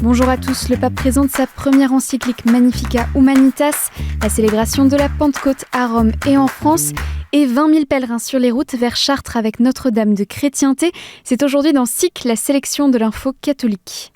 Bonjour à tous, le pape présente sa première encyclique Magnificat Humanitas, la célébration de la Pentecôte à Rome et en France, et 20 000 pèlerins sur les routes vers Chartres avec Notre-Dame de Chrétienté. C'est aujourd'hui dans SIC, la sélection de l'info catholique.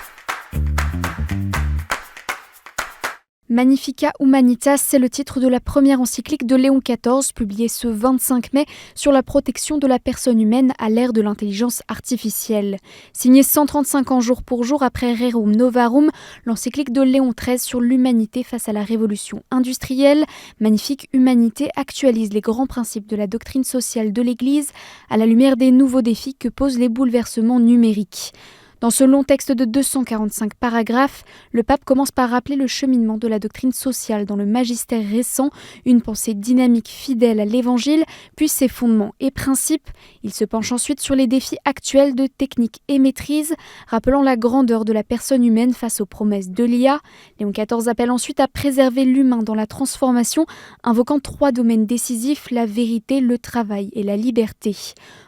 Magnificat Humanitas, c'est le titre de la première encyclique de Léon XIV, publiée ce 25 mai, sur la protection de la personne humaine à l'ère de l'intelligence artificielle. Signée 135 ans jour pour jour après Rerum Novarum, l'encyclique de Léon XIII sur l'humanité face à la révolution industrielle, Magnifique Humanité actualise les grands principes de la doctrine sociale de l'Église à la lumière des nouveaux défis que posent les bouleversements numériques. Dans ce long texte de 245 paragraphes, le pape commence par rappeler le cheminement de la doctrine sociale dans le magistère récent, une pensée dynamique fidèle à l'Évangile, puis ses fondements et principes. Il se penche ensuite sur les défis actuels de technique et maîtrise, rappelant la grandeur de la personne humaine face aux promesses de l'IA. Léon XIV appelle ensuite à préserver l'humain dans la transformation, invoquant 3 domaines décisifs, la vérité, le travail et la liberté.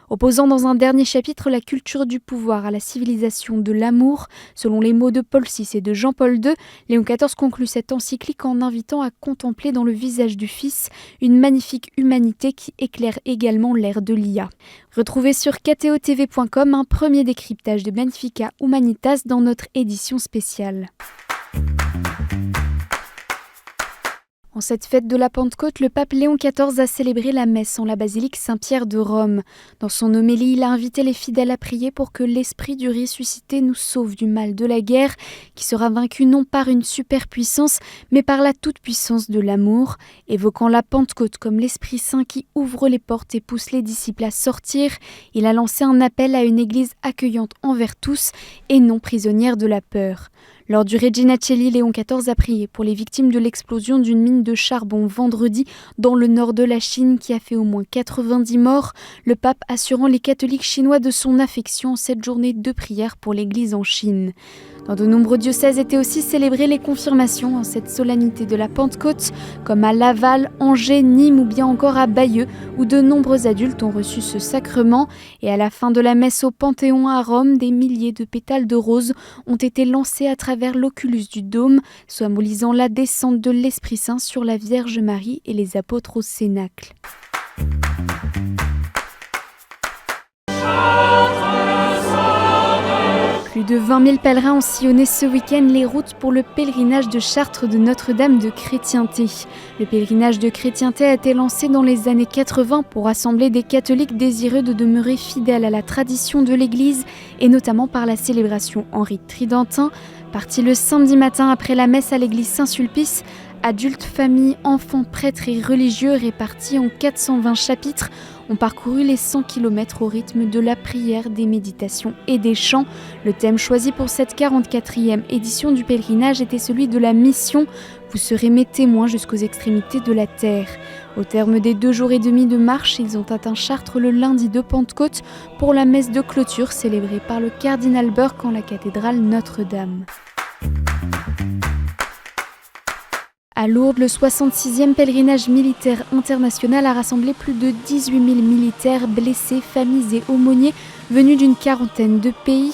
Opposant dans un dernier chapitre la culture du pouvoir à la civilisation de l'amour, selon les mots de Paul VI et de Jean-Paul II, Léon XIV conclut cette encyclique en invitant à contempler dans le visage du Fils une magnifique humanité qui éclaire également l'ère de l'IA. Retrouvez sur ktotv.com un premier décryptage de Magnificat Humanitas dans notre édition spéciale. En cette fête de la Pentecôte, le pape Léon XIV a célébré la messe en la basilique Saint-Pierre de Rome. Dans son homélie, il a invité les fidèles à prier pour que l'esprit du ressuscité nous sauve du mal de la guerre, qui sera vaincu non par une superpuissance, mais par la toute-puissance de l'amour, évoquant la Pentecôte comme l'Esprit Saint qui ouvre les portes et pousse les disciples à sortir. Il a lancé un appel à une église accueillante envers tous et non prisonnière de la peur. Lors du Regina Coeli, Léon XIV a prié pour les victimes de l'explosion d'une mine de charbon vendredi dans le nord de la Chine qui a fait au moins 90 morts, le pape assurant les catholiques chinois de son affection en cette journée de prière pour l'Église en Chine. Dans de nombreux diocèses étaient aussi célébrées les confirmations en cette solennité de la Pentecôte, comme à Laval, Angers, Nîmes ou bien encore à Bayeux, où de nombreux adultes ont reçu ce sacrement. Et à la fin de la messe au Panthéon à Rome, des milliers de pétales de roses ont été lancés à travers l'oculus du dôme, symbolisant la descente de l'Esprit Saint sur la Vierge Marie et les apôtres au Cénacle. Plus de 20 000 pèlerins ont sillonné ce week-end les routes pour le pèlerinage de Chartres de Notre-Dame de Chrétienté. Le pèlerinage de Chrétienté a été lancé dans les années 80 pour rassembler des catholiques désireux de demeurer fidèles à la tradition de l'Église et notamment par la célébration en rite tridentin. Parti le samedi matin après la messe à l'église Saint-Sulpice, adultes, familles, enfants, prêtres et religieux répartis en 420 chapitres ont parcouru les 100 km au rythme de la prière, des méditations et des chants. Le thème choisi pour cette 44e édition du pèlerinage était celui de la mission. Vous serez mes témoins jusqu'aux extrémités de la terre. Au terme des 2 jours et demi de marche, ils ont atteint Chartres le lundi de Pentecôte pour la messe de clôture célébrée par le cardinal Burke en la cathédrale Notre-Dame. À Lourdes, le 66e pèlerinage militaire international a rassemblé plus de 18 000 militaires, blessés, familles et aumôniers venus d'une quarantaine de pays.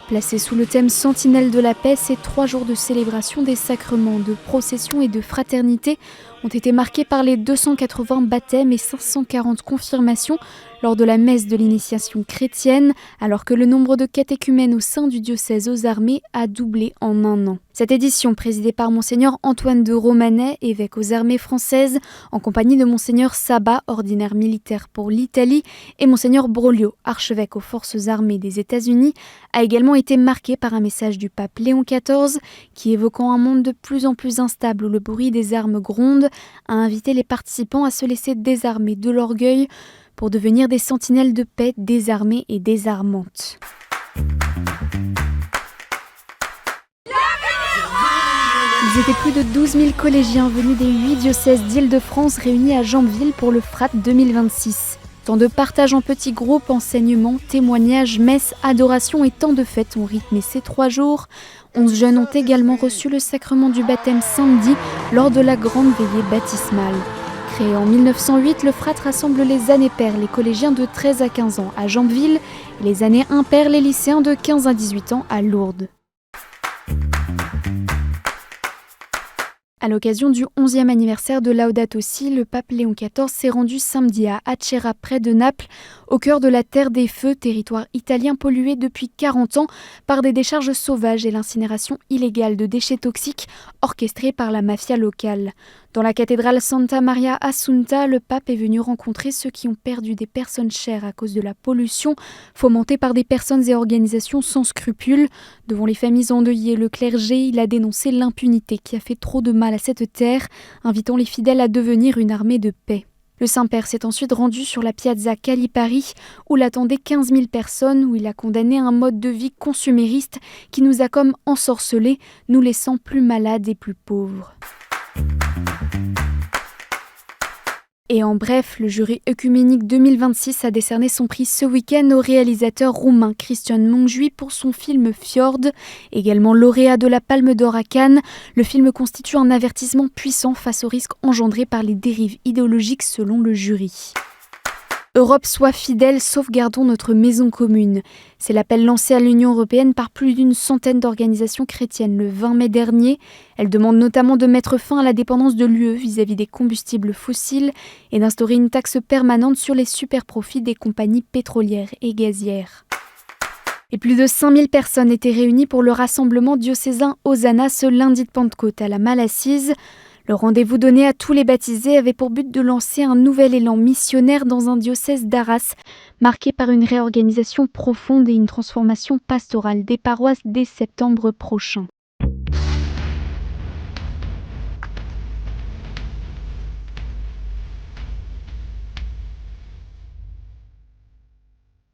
Placés sous le thème Sentinelle de la paix, ces 3 jours de célébration des sacrements, de procession et de fraternité ont été marqués par les 280 baptêmes et 540 confirmations lors de la messe de l'initiation chrétienne, alors que le nombre de catéchumènes au sein du diocèse aux armées a doublé en 1 an. Cette édition, présidée par Monseigneur Antoine de Romanet, évêque aux armées françaises, en compagnie de Monseigneur Sabat, ordinaire militaire pour l'Italie, et Monseigneur Broglio, archevêque aux forces armées des États-Unis, a également été marquée par un message du pape Léon XIV, qui, évoquant un monde de plus en plus instable où le bruit des armes gronde, a invité les participants à se laisser désarmer de l'orgueil pour devenir des sentinelles de paix désarmées et désarmantes. Ils étaient plus de 12 000 collégiens venus des 8 diocèses d'Île-de-France réunis à Jambeville pour le FRAT 2026. Tant de partage en petits groupes, enseignements, témoignages, messes, adorations et tant de fêtes ont rythmé ces 3 jours. 11 jeunes ont également reçu le sacrement du baptême samedi lors de la grande veillée baptismale. Créé en 1908, le FRAT rassemble les années paires, les collégiens de 13 à 15 ans à Jambeville et les années impaires, les lycéens de 15 à 18 ans à Lourdes. À l'occasion du 11e anniversaire de Laudato Si, le pape Léon XIV s'est rendu samedi à Acerra, près de Naples, au cœur de la Terre des Feux, territoire italien pollué depuis 40 ans par des décharges sauvages et l'incinération illégale de déchets toxiques orchestrée par la mafia locale. Dans la cathédrale Santa Maria Assunta, le pape est venu rencontrer ceux qui ont perdu des personnes chères à cause de la pollution, fomentée par des personnes et organisations sans scrupules. Devant les familles endeuillées et le clergé, il a dénoncé l'impunité qui a fait trop de mal à cette terre, invitant les fidèles à devenir une armée de paix. Le Saint-Père s'est ensuite rendu sur la Piazza Calipari, où l'attendaient 15 000 personnes, où il a condamné un mode de vie consumériste qui nous a comme ensorcelés, nous laissant plus malades et plus pauvres. Et en bref, le jury œcuménique 2026 a décerné son prix ce week-end au réalisateur roumain Cristian Mungiu pour son film Fjord. Également lauréat de la Palme d'Or à Cannes, le film constitue un avertissement puissant face aux risques engendrés par les dérives idéologiques selon le jury. Europe, sois fidèle, sauvegardons notre maison commune. C'est l'appel lancé à l'Union européenne par plus d'une centaine d'organisations chrétiennes le 20 mai dernier. Elles demandent notamment de mettre fin à la dépendance de l'UE vis-à-vis des combustibles fossiles et d'instaurer une taxe permanente sur les superprofits des compagnies pétrolières et gazières. Et plus de 5000 personnes étaient réunies pour le rassemblement diocésain Hosanna ce lundi de Pentecôte à la Malassise. Le rendez-vous donné à tous les baptisés avait pour but de lancer un nouvel élan missionnaire dans un diocèse d'Arras, marqué par une réorganisation profonde et une transformation pastorale des paroisses dès septembre prochain.